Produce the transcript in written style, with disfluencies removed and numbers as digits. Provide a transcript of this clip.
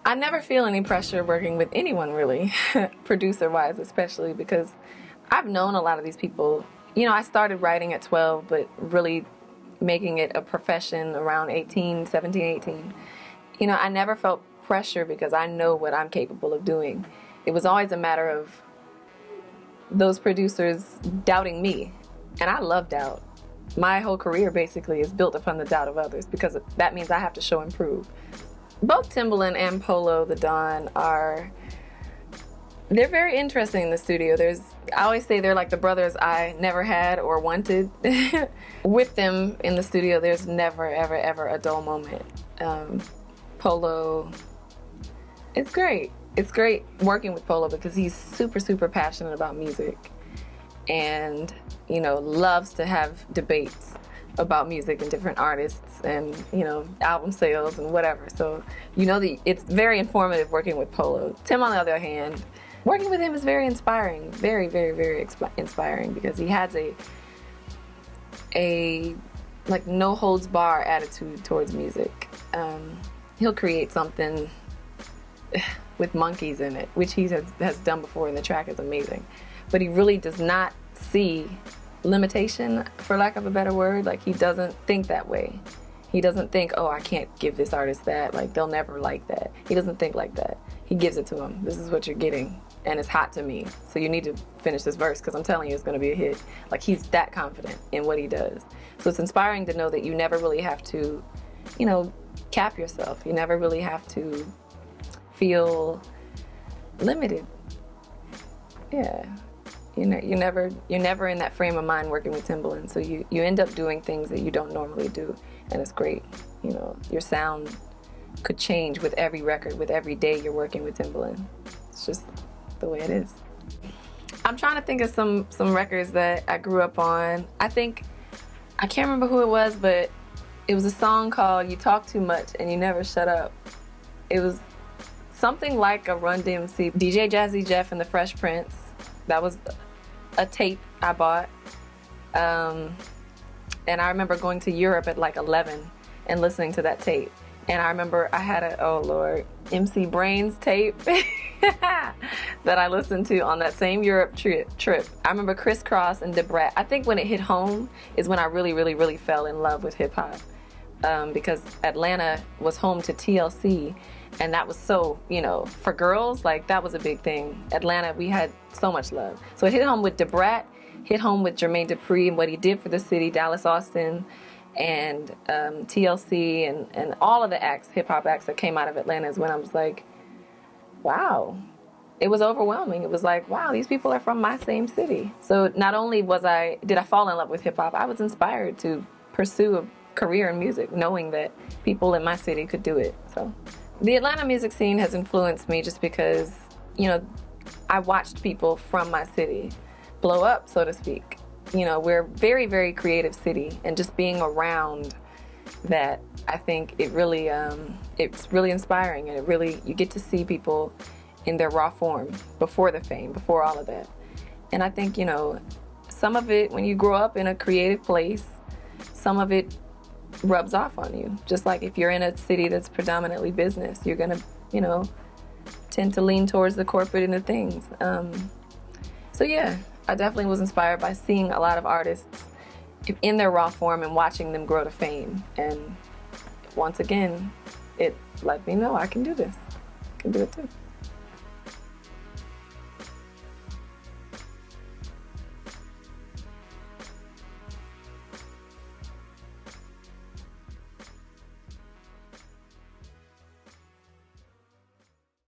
I never feel any pressure working with anyone really, producer-wise especially, because I've known a lot of these people. You know, I started writing at 12, but really making it a profession around 18, 17, 18. You know, I never felt pressure because I know what I'm capable of doing. It was always a matter of those producers doubting me, and I love doubt. My whole career basically is built upon the doubt of others because that means I have to show and prove. Both Timbaland and Polow Da Don they're very interesting in the studio. I always say they're like the brothers I never had or wanted. With them in the studio, there's never, ever, ever a dull moment. Polow, it's great. It's great working with Polow because he's super, super passionate about music and, you know, loves to have debates about music and different artists and, you know, album sales and whatever. So, you know, it's very informative working with Polow. Tim, on the other hand, working with him is very inspiring. Very, very, very inspiring because he has a like no holds bar attitude towards music. He'll create something with monkeys in it, which he has done before, and the track is amazing. But he really does not see limitation, for lack of a better word. Like, he doesn't think that way. He doesn't think, oh, I can't give this artist that. Like, they'll never like that. He doesn't think like that. He gives it to them. This is what you're getting, and it's hot to me. So you need to finish this verse because I'm telling you it's going to be a hit. Like, he's that confident in what he does. So it's inspiring to know that you never really have to, you know, cap yourself. You never really have to feel limited. Yeah. You know, you're never in that frame of mind working with Timbaland. So you end up doing things that you don't normally do, and it's great. You know, your sound could change with every record, with every day you're working with Timbaland. It's just the way it is. I'm trying to think of some records that I grew up on. I can't remember who it was, but it was a song called "You Talk Too Much and You Never Shut Up." It was something like a Run DMC, DJ Jazzy Jeff and the Fresh Prince. That was a tape I bought. And I remember going to Europe at like 11 and listening to that tape. And I remember I had MC Brain's tape that I listened to on that same Europe trip. I remember Crisscross and Debrat. I think when it hit home is when I really, really, really fell in love with hip hop. Because Atlanta was home to TLC, and that was so, you know, for girls, like, that was a big thing. Atlanta, we had so much love. So it hit home with Debrat, hit home with Jermaine Dupri and what he did for the city, Dallas Austin, and TLC, and all of the acts, hip-hop acts that came out of Atlanta is when I was like, wow. It was overwhelming. It was like, wow, these people are from my same city. So not only did I fall in love with hip-hop, I was inspired to pursue a career in music, knowing that people in my city could do it. So the Atlanta music scene has influenced me just because, you know, I watched people from my city blow up, so to speak. You know, we're a very, very creative city, and just being around that, I think it really, it's really inspiring, and you get to see people in their raw form before the fame, before all of that. And I think, you know, some of it, when you grow up in a creative place, some of it rubs off on you. Just like if you're in a city that's predominantly business, you're gonna, you know, tend to lean towards the corporate and the things. So yeah, I definitely was inspired by seeing a lot of artists in their raw form and watching them grow to fame. And once again, it let me know I can do this. I can do it too.